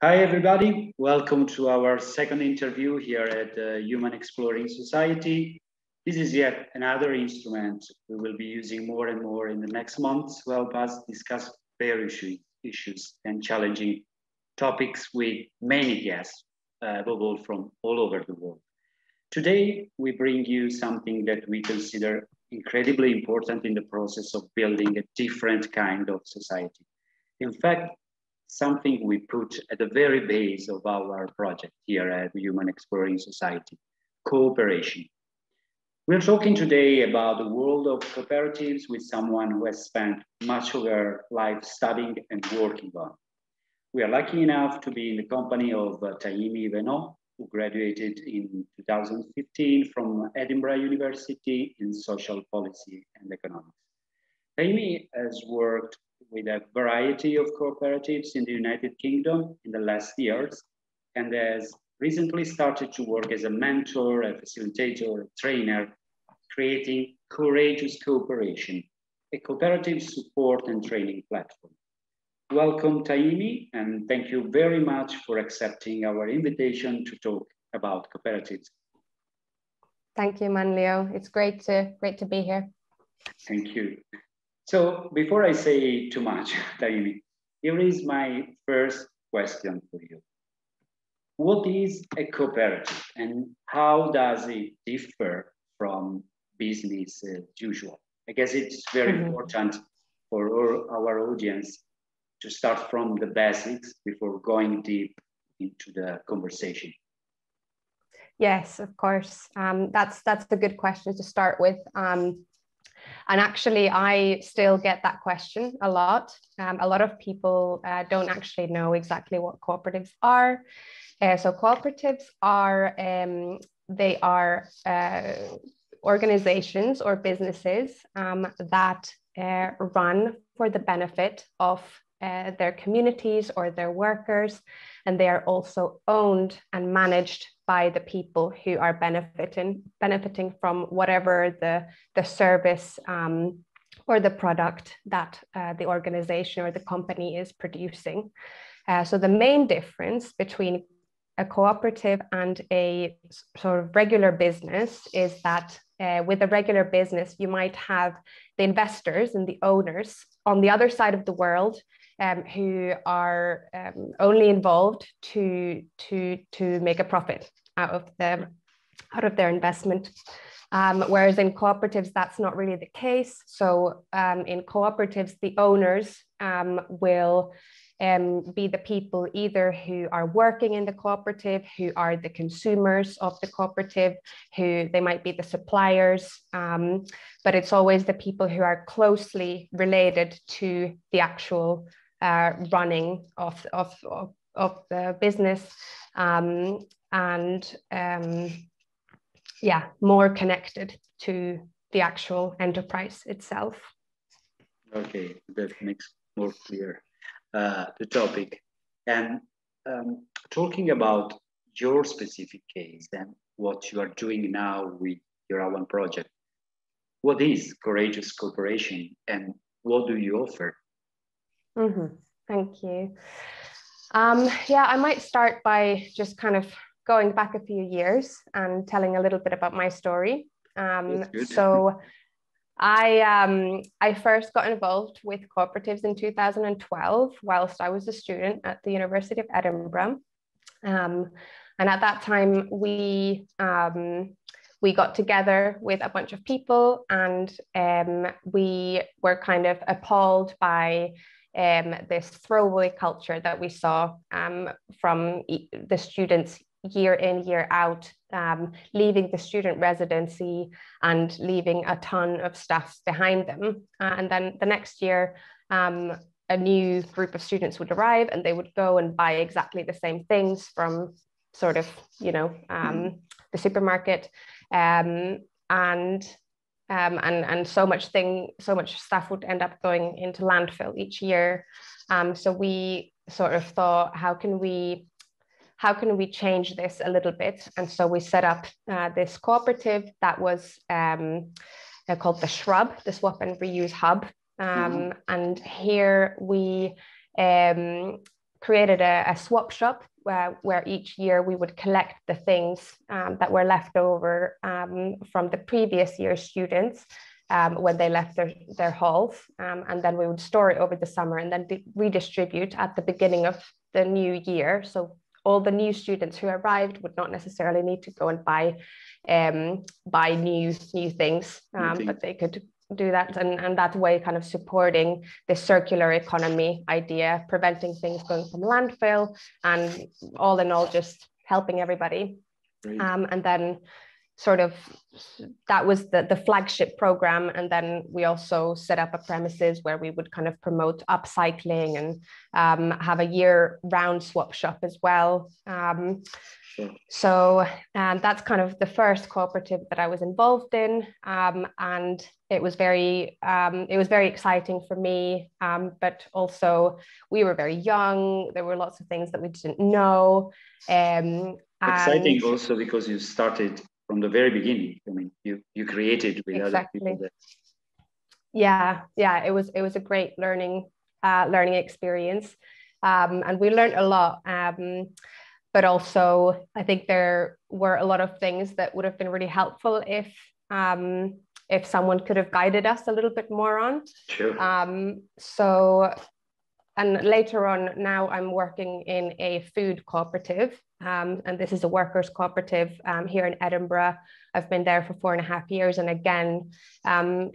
Hi, everybody. Welcome to our second interview here at the Human Exploring Society. This is yet another instrument we will be using more and more in the next months to help us discuss various issues and challenging topics with many guests, above all from all over the world. Today, we bring you something that we consider incredibly important in the process of building a different kind of society. In fact, something we put at the very base of our project here at the Human Exploring Society, cooperation. We're talking today about the world of cooperatives with someone who has spent much of her life studying and working on. We are lucky enough to be in the company of Taimi Venho, who graduated in 2015 from Edinburgh University in social policy and economics. Taimi has worked with a variety of cooperatives in the United Kingdom in the last years, and has recently started to work as a mentor, a facilitator, a trainer, creating Courageous Cooperation, a cooperative support and training platform. Welcome, Taimi, and thank you very much for accepting our invitation to talk about cooperatives. Thank you, Manlio. It's great to be here. Thank you. So before I say too much, Taimi, here is my first question for you. What is a cooperative and how does it differ from business as usual? I guess it's very important for our audience to start from the basics before going deep into the conversation. Yes, of course. That's a good question to start with. And actually, I still get that question a lot. A lot of people don't actually know exactly what cooperatives are. So cooperatives are, they are organizations or businesses that run for the benefit of their communities or their workers, and they are also owned and managed by the people who are benefiting from whatever the service or the product that the organization or the company is producing. So the main difference between a cooperative and a sort of regular business is that with a regular business, you might have the investors and the owners on the other side of the world who are only involved to make a profit out of their investment. Whereas in cooperatives, that's not really the case. So in cooperatives, the owners will be the people either who are working in the cooperative, who are the consumers of the cooperative, who they might be the suppliers, but it's always the people who are closely related to the actual running of the business, and yeah, more connected to the actual enterprise itself. Okay, that makes more clear the topic. And talking about your specific case and what you are doing now with your own project, what is Courageous Cooperation and what do you offer? Thank you. Yeah, I might start by just kind of going back a few years and telling a little bit about my story. So I first got involved with cooperatives in 2012 whilst I was a student at the University of Edinburgh. And at that time, we got together with a bunch of people, and we were kind of appalled by this throwaway culture that we saw from the students year in, year out, leaving the student residency and leaving a ton of stuff behind them. And then the next year, a new group of students would arrive and they would go and buy exactly the same things from sort of, the supermarket. And so much stuff would end up going into landfill each year. So we sort of thought, how can we change this a little bit? And so we set up this cooperative that was called the Shrub, the Swap and Reuse Hub. And here we created a swap shop where each year we would collect the things that were left over from the previous year's students when they left their halls. And then we would store it over the summer and then redistribute at the beginning of the new year. So all the new students who arrived would not necessarily need to go and buy new things, but they could do that, and that way kind of supporting the circular economy idea, preventing things going from landfill, and all in all just helping everybody. And then sort of that was the flagship program, and then we also set up a premises where we would kind of promote upcycling and have a year-round swap shop as well. So that's kind of the first cooperative that I was involved in, and it was very exciting for me, but also we were very young. There were lots of things that we didn't know. Exciting also because you started from the very beginning. I mean, you created with other people. Yeah, it was a great learning experience, and we learned a lot. But also, I think there were a lot of things that would have been really helpful if someone could have guided us a little bit more on. Sure. And later on, now I'm working in a food cooperative, and this is a workers' cooperative here in Edinburgh. I've been there for 4.5 years, and again,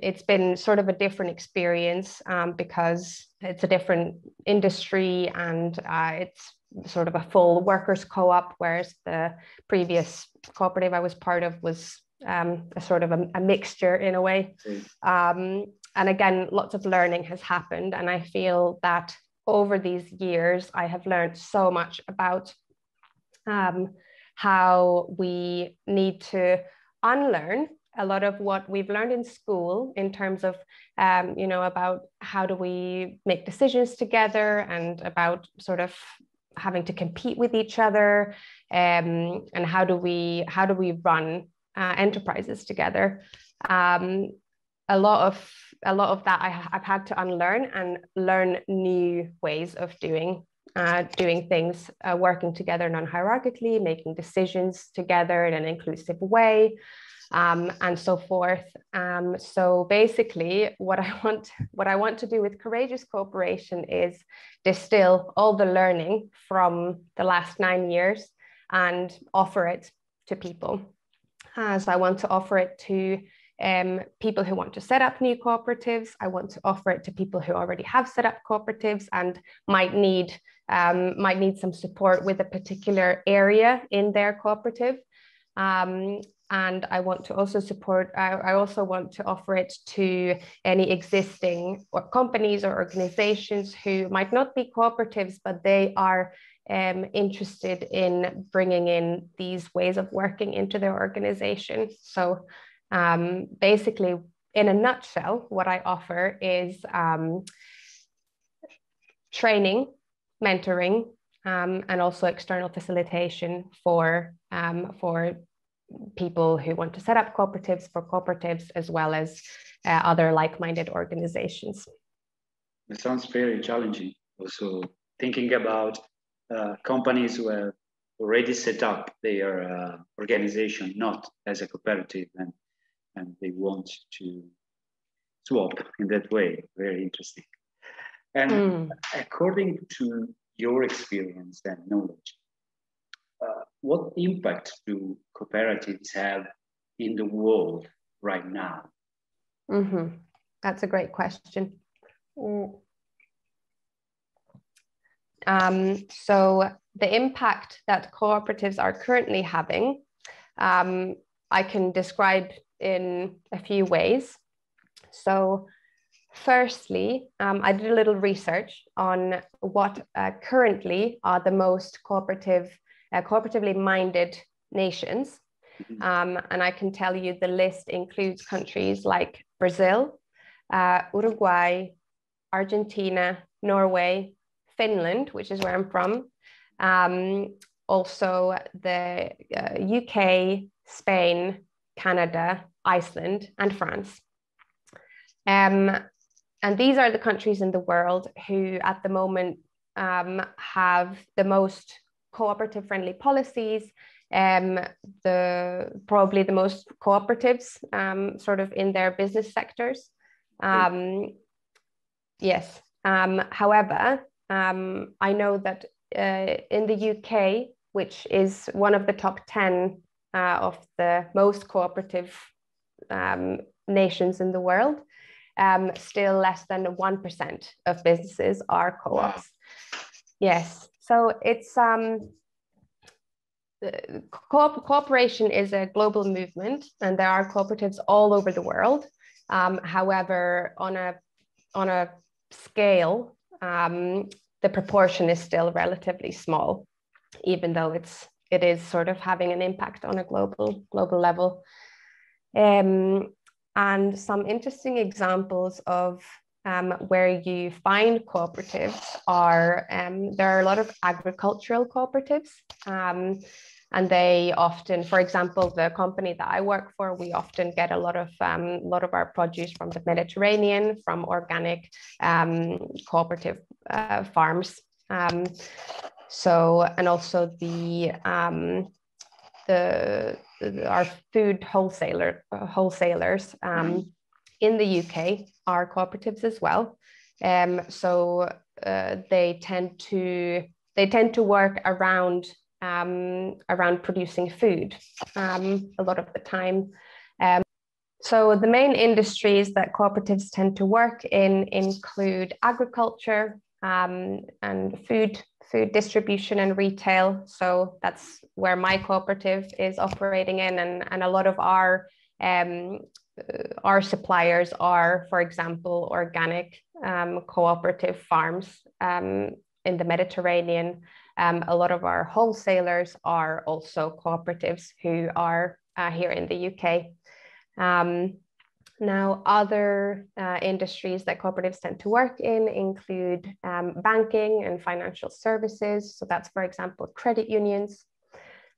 it's been sort of a different experience because it's a different industry, and it's sort of a full workers' co-op, whereas the previous cooperative I was part of was a sort of a mixture in a way. And again, lots of learning has happened, and I feel that over these years, I have learned so much about how we need to unlearn a lot of what we've learned in school in terms of, about how do we make decisions together, and about sort of having to compete with each other, and how do we run enterprises together. A lot of that I've had to unlearn and learn new ways of doing things, working together non-hierarchically, making decisions together in an inclusive way, and so forth. So basically, what I want to do with Courageous Cooperation is distill all the learning from the last 9 years and offer it to people. So I want to offer it to people who want to set up new cooperatives. I want to offer it to people who already have set up cooperatives and might need some support with a particular area in their cooperative. And I want to also I also want to offer it to any existing companies or organizations who might not be cooperatives, but they are interested in bringing in these ways of working into their organization. So basically, in a nutshell, what I offer is training, mentoring, and also external facilitation for people who want to set up cooperatives, for cooperatives, as well as other like-minded organizations. It sounds very challenging. Also thinking about companies who have already set up their organization, not as a cooperative, and they want to swap in that way. Very interesting. And according to your experience and knowledge, what impact do cooperatives have in the world right now? That's a great question. So the impact that cooperatives are currently having, I can describe in a few ways. So firstly, I did a little research on what currently are the most cooperatively minded nations. And I can tell you the list includes countries like Brazil, Uruguay, Argentina, Norway, Finland, which is where I'm from, also the UK, Spain, Canada, Iceland, and France. And these are the countries in the world who at the moment have the most cooperative friendly policies, probably the most cooperatives sort of in their business sectors. Yes. However, I know that in the UK, which is one of the top 10 of the most cooperative nations in the world, still less than 1% of businesses are co-ops. Wow. Yes. So it's cooperation is a global movement, and there are cooperatives all over the world. However, on a scale, the proportion is still relatively small, even though it is sort of having an impact on a global level. And some interesting examples of where you find cooperatives are, there are a lot of agricultural cooperatives, and they often, for example, the company that I work for, we often get a lot of our produce from the Mediterranean, from organic cooperative farms. So, and also our food wholesalers in the UK are cooperatives as well. So they tend to work around producing food a lot of the time. So the main industries that cooperatives tend to work in include agriculture and food distribution and retail. So that's where my cooperative is operating in, and a lot of our suppliers are, for example, organic cooperative farms in the Mediterranean. A lot of our wholesalers are also cooperatives who are here in the UK. Now, other industries that cooperatives tend to work in include banking and financial services. So that's, for example, credit unions,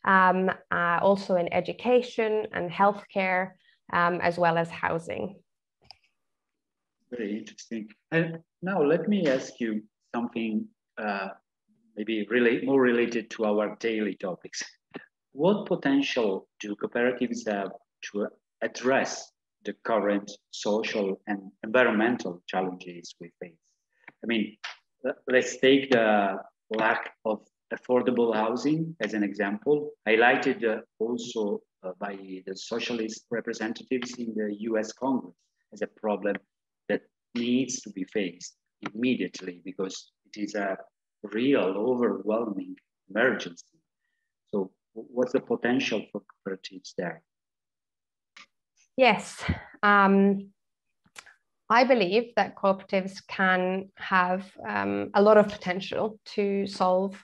also in education and healthcare, as well as housing. Very interesting. And now let me ask you something maybe more related to our daily topics. What potential do cooperatives have to address the current social and environmental challenges we face? I mean, let's take the lack of affordable housing as an example, highlighted also by the socialist representatives in the US Congress as a problem that needs to be faced immediately because it is a real overwhelming emergency. So what's the potential for cooperatives there? Yes, I believe that cooperatives can have a lot of potential to solve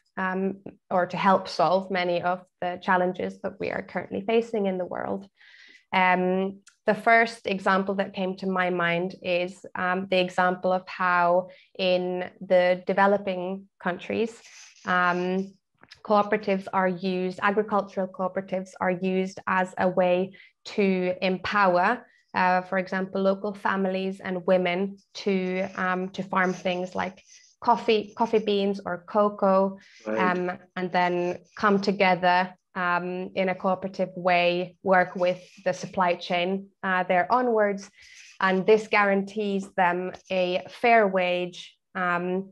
or to help solve many of the challenges that we are currently facing in the world. The first example that came to my mind is the example of how in the developing countries, agricultural cooperatives are used as a way to empower, for example, local families and women to farm things like coffee beans or cocoa, right. And then come together in a cooperative way, work with the supply chain there onwards, and this guarantees them a fair wage and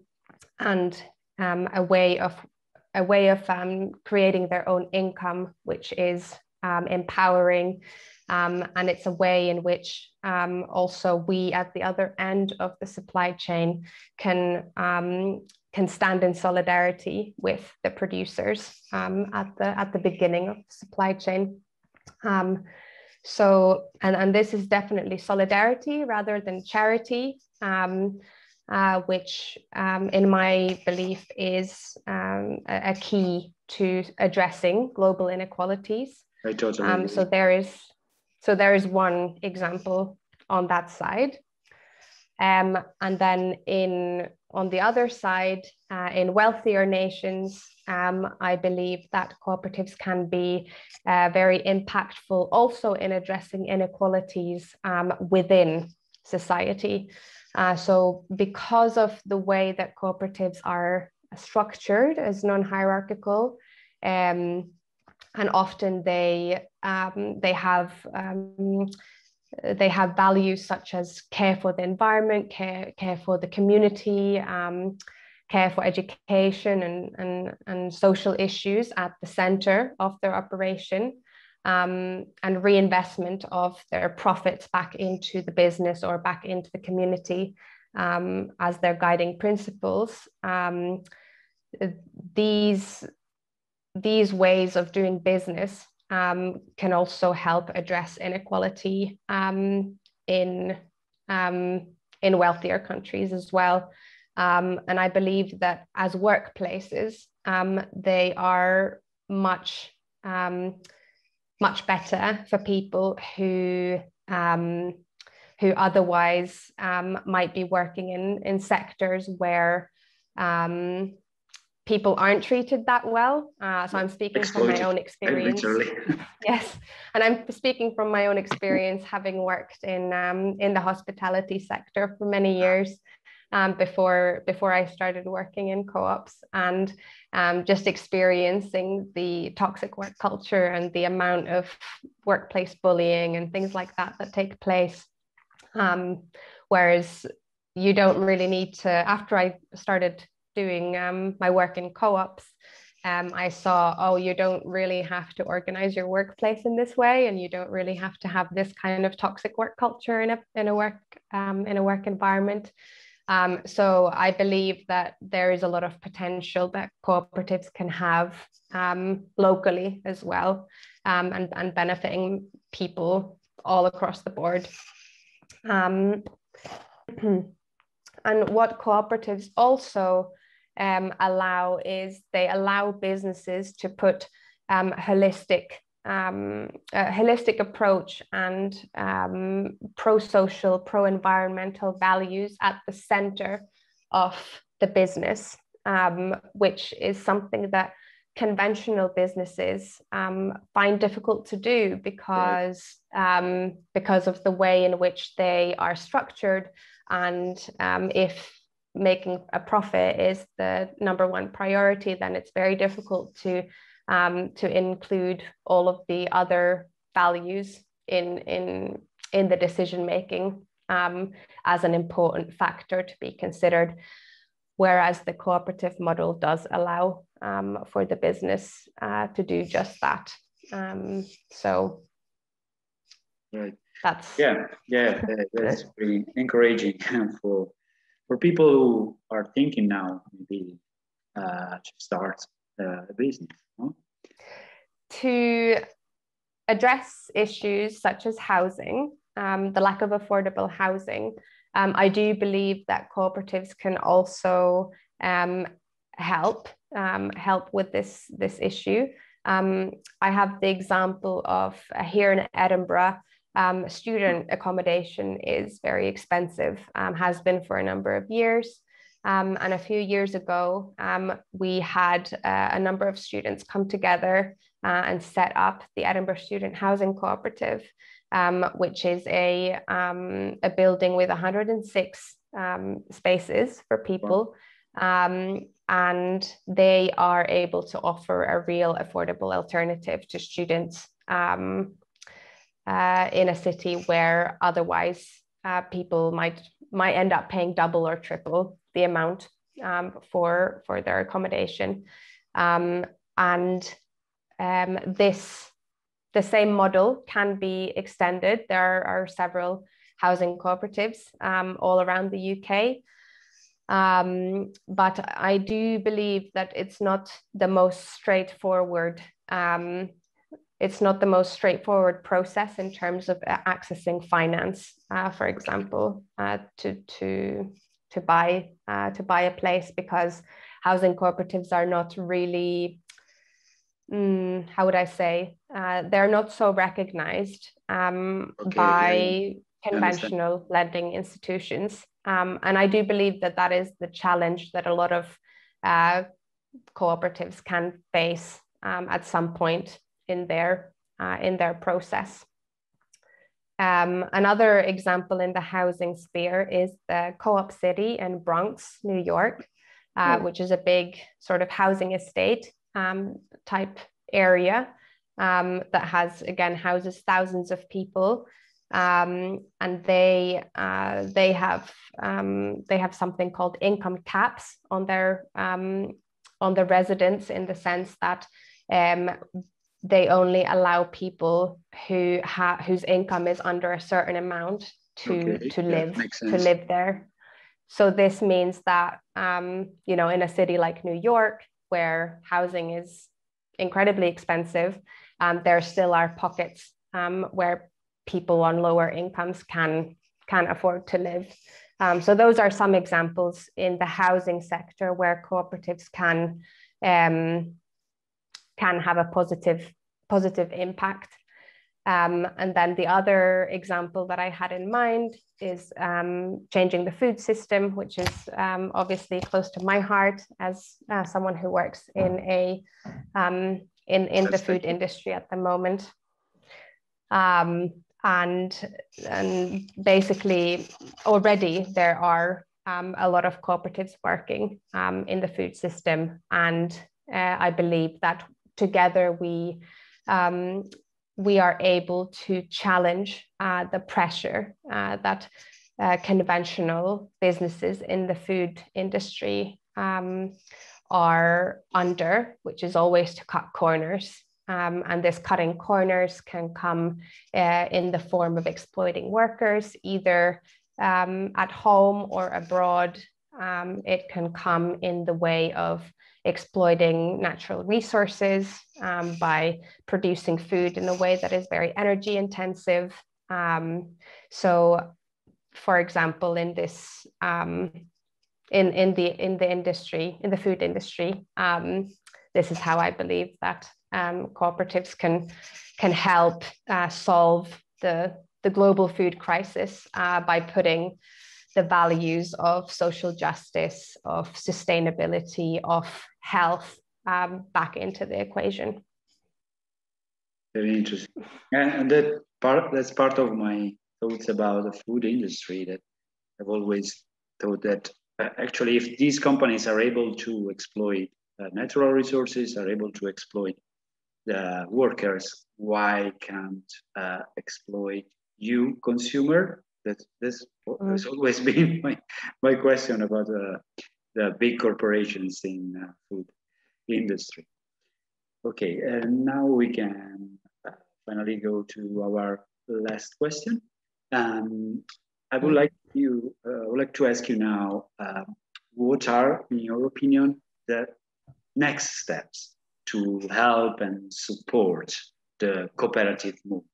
a way of creating their own income, which is empowering, and it's a way in which also we at the other end of the supply chain can stand in solidarity with the producers at the beginning of the supply chain. So this is definitely solidarity rather than charity, which in my belief is a key to addressing global inequalities. I totally agree. So there is one example on that side. And then on the other side, in wealthier nations, I believe that cooperatives can be very impactful also in addressing inequalities within society. So because of the way that cooperatives are structured, as non-hierarchical, and often they have values such as care for the environment, care for the community, care for education and social issues at the center of their operation, and reinvestment of their profits back into the business or back into the community as their guiding principles. These ways of doing business can also help address inequality in wealthier countries as well. And I believe that as workplaces, they are much better for people who otherwise might be working in sectors where people aren't treated that well. So I'm speaking from my own experience. Yes, and I'm speaking from my own experience, having worked in the hospitality sector for many years before I started working in co-ops, and just experiencing the toxic work culture and the amount of workplace bullying and things like that take place. Whereas you don't really need to, after I started doing my work in co-ops, I saw, oh, you don't really have to organize your workplace in this way, and you don't really have to have this kind of toxic work culture in a work environment. So I believe that there is a lot of potential that cooperatives can have locally as well, and benefiting people all across the board. And what cooperatives also allow is they allow businesses to put holistic approach and pro-social, pro-environmental values at the center of the business, which is something that conventional businesses find difficult to do because of the way in which they are structured. And if making a profit is the number one priority, then it's very difficult to include all of the other values in the decision making as an important factor to be considered. Whereas the cooperative model does allow for the business to do just that. So right. That's that's pretty encouraging for people who are thinking now maybe to start a business. No? To address issues such as housing, the lack of affordable housing, I do believe that cooperatives can also help with this issue. I have the example of here in Edinburgh, student accommodation is very expensive, has been for a number of years. And a few years ago, we had a number of students come together and set up the Edinburgh Student Housing Cooperative, which is a building with 106 spaces for people. And they are able to offer a real affordable alternative to students in a city where otherwise people might end up paying double or triple the amount for their accommodation. The same model can be extended. There are several housing cooperatives all around the UK. But I do believe that it's not the most straightforward process in terms of accessing finance, for example, to buy a place, because housing cooperatives are not really, how would I say, they're not so recognized by conventional lending institutions. And I do believe that is the challenge that a lot of cooperatives can face at some point in their process. Another example in the housing sphere is the Co-op City in Bronx, New York. which is a big sort of housing estate type area that houses thousands of people. And they have something called income caps on their residents, in the sense that they only allow people whose income is under a certain amount to live there. So this means that in a city like New York, where housing is incredibly expensive, there still are pockets where people on lower incomes can afford to live. So those are some examples in the housing sector where cooperatives can have a positive impact. And then the other example that I had in mind is changing the food system, which is obviously close to my heart as someone who works in the food industry at the moment. And basically already there are a lot of cooperatives working in the food system, and I believe that together we are able to challenge the pressure that conventional businesses in the food industry are under, which is always to cut corners. And this cutting corners can come in the form of exploiting workers, either at home or abroad. It can come in the way of exploiting natural resources by producing food in a way that is very energy intensive. So, for example, in this in the food industry, this is how I believe that cooperatives can help solve the global food crisis by putting the values of social justice, of sustainability, of health back into the equation. Very interesting. And that's part of my thoughts about the food industry, that I've always thought that actually if these companies are able to exploit natural resources, are able to exploit the workers, why can't exploit you, consumer? This has always been my question about the big corporations in food industry. Okay, and now we can finally go to our last question. I would like to ask you now, what are, in your opinion, the next steps to help and support the cooperative movement?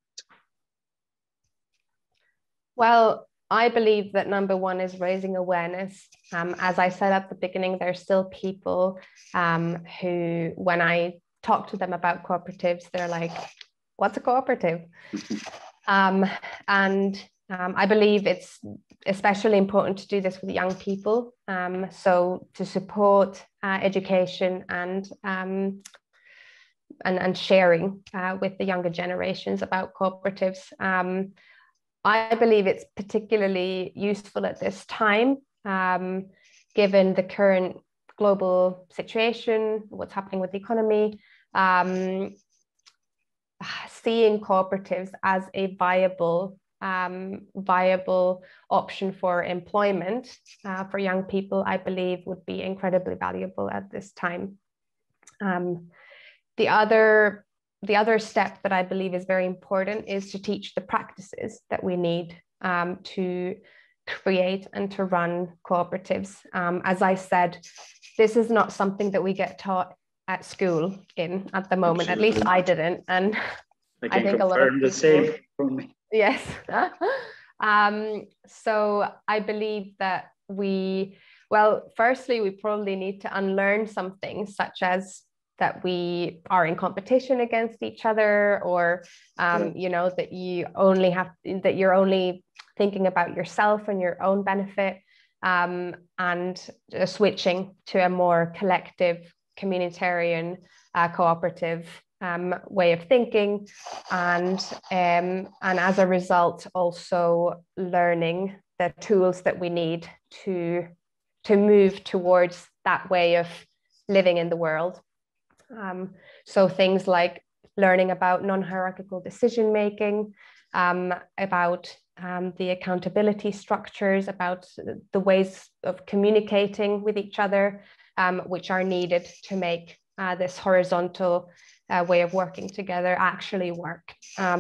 Well, I believe that number one is raising awareness. As I said at the beginning, there's still people who, when I talk to them about cooperatives, they're like, what's a cooperative? I believe it's especially important to do this with young people. So to support education and sharing with the younger generations about cooperatives. I believe it's particularly useful at this time, given the current global situation, what's happening with the economy, seeing cooperatives as a viable option for employment for young people, I believe would be incredibly valuable at this time. The other step that I believe is very important is to teach the practices that we need to create and to run cooperatives. As I said, this is not something that we get taught at school at the moment. Absolutely. At least I didn't, and I think a lot of people, the same for me. Yes. So I believe that firstly, we probably need to unlearn some things, such as that we are in competition against each other, or that you're only thinking about yourself and your own benefit, and switching to a more collective, communitarian, cooperative way of thinking, and as a result also learning the tools that we need to move towards that way of living in the world. So things like learning about non-hierarchical decision making, about the accountability structures, about the ways of communicating with each other, which are needed to make this horizontal way of working together actually work,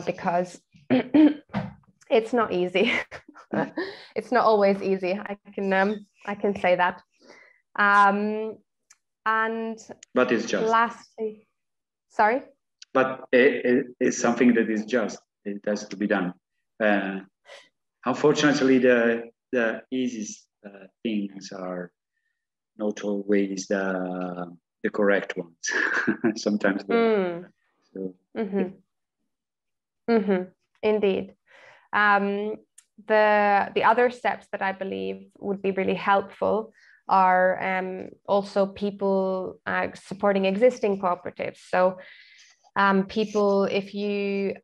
because it's not easy. It's not always easy. I can say that. And but it's just. Lastly, sorry. But it's something that is just. It has to be done. Unfortunately, the easiest things are not always the correct ones. Sometimes. So, Indeed. The other steps that I believe would be really helpful are also people supporting existing cooperatives. So people, if you,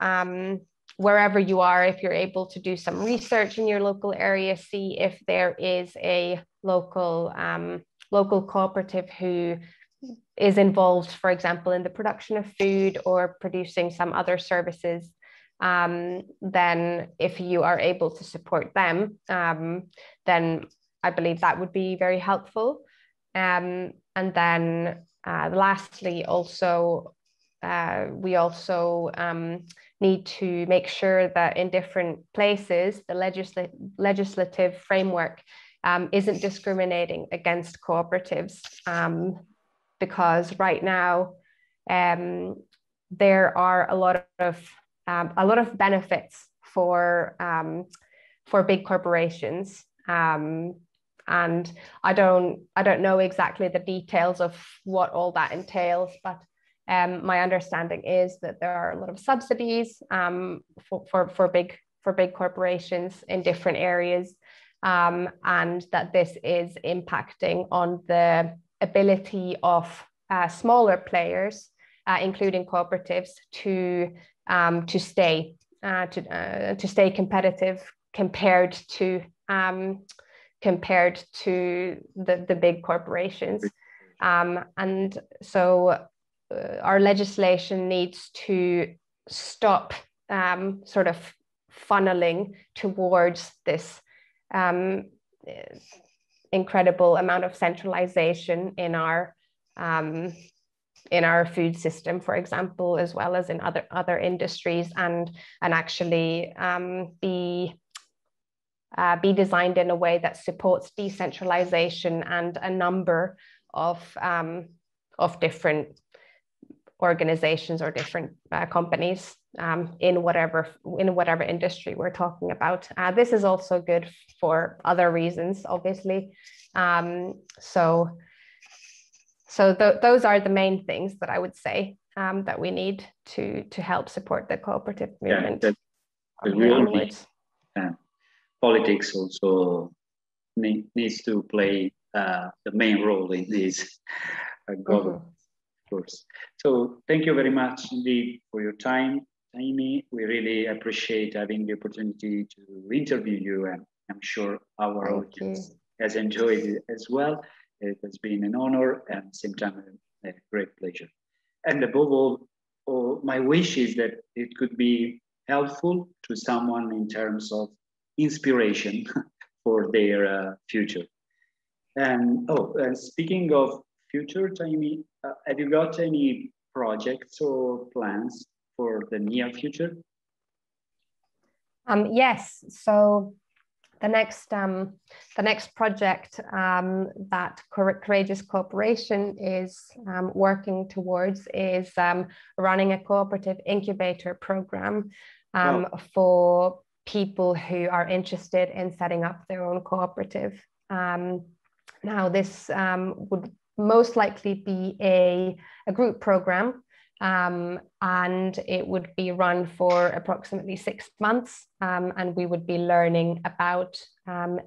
wherever you are, if you're able to do some research in your local area, see if there is a local cooperative who is involved, for example, in the production of food or producing some other services. Then if you are able to support them, then I believe that would be very helpful. And then lastly, also, we also need to make sure that in different places, the legislative framework isn't discriminating against cooperatives, because right now there are a lot of benefits for big corporations, and I don't know exactly the details of what all that entails, but my understanding is that there are a lot of subsidies for big corporations in different areas, and that this is impacting on the ability of smaller players, including cooperatives, to stay competitive compared to the big corporations, and so our legislation needs to stop sort of funneling towards this incredible amount of centralization in our food system, for example, as well as in other industries, and actually be designed in a way that supports decentralization and a number of different organizations or different companies in whatever industry we're talking about. This is also good for other reasons, obviously. So those are the main things that I would say that we need to help support the cooperative movement. Yeah, from here onwards. Politics also needs to play the main role in this government. Of course. So thank you very much indeed for your time, Taimi. We really appreciate having the opportunity to interview you, and I'm sure our audience has enjoyed it as well. It has been an honor and at the same time a great pleasure. And above all, my wish is that it could be helpful to someone in terms of inspiration for their future. And speaking of future, Taimi, have you got any projects or plans for the near future? Yes. So the next project that Courageous Cooperation is working towards is running a cooperative incubator program for people who are interested in setting up their own cooperative. Now, this would most likely be a group program, and it would be run for approximately 6 months, and we would be learning about all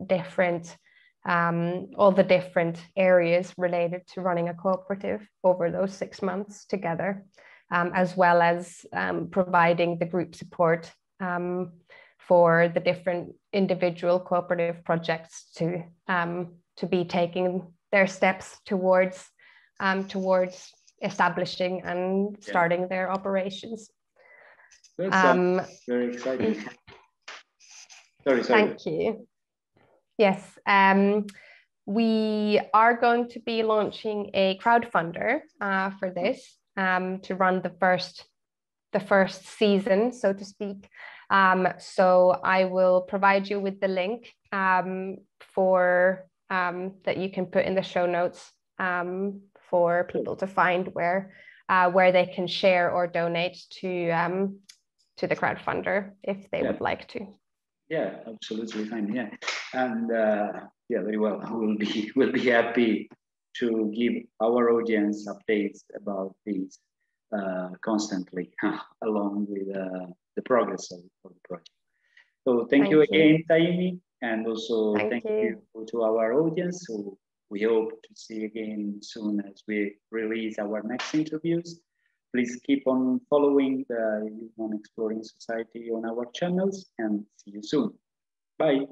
the different areas related to running a cooperative over those 6 months together, as well as providing the group support for the different individual cooperative projects to to be taking their steps towards establishing and starting their operations. That's very exciting. Sorry. Thank you. Yes, we are going to be launching a crowdfunder for this to run the first season, so to speak. So I will provide you with the link for that you can put in the show notes for people to find where they can share or donate to the crowdfunder if they would like to. Yeah, absolutely fine. Yeah, and very well. We'll be happy to give our audience updates about these constantly along with the progress of the project. So thank you again, Taimi, and also thank you to our audience, who we hope to see again soon as we release our next interviews. Please keep on following the Human Exploring Society on our channels, and see you soon. Bye.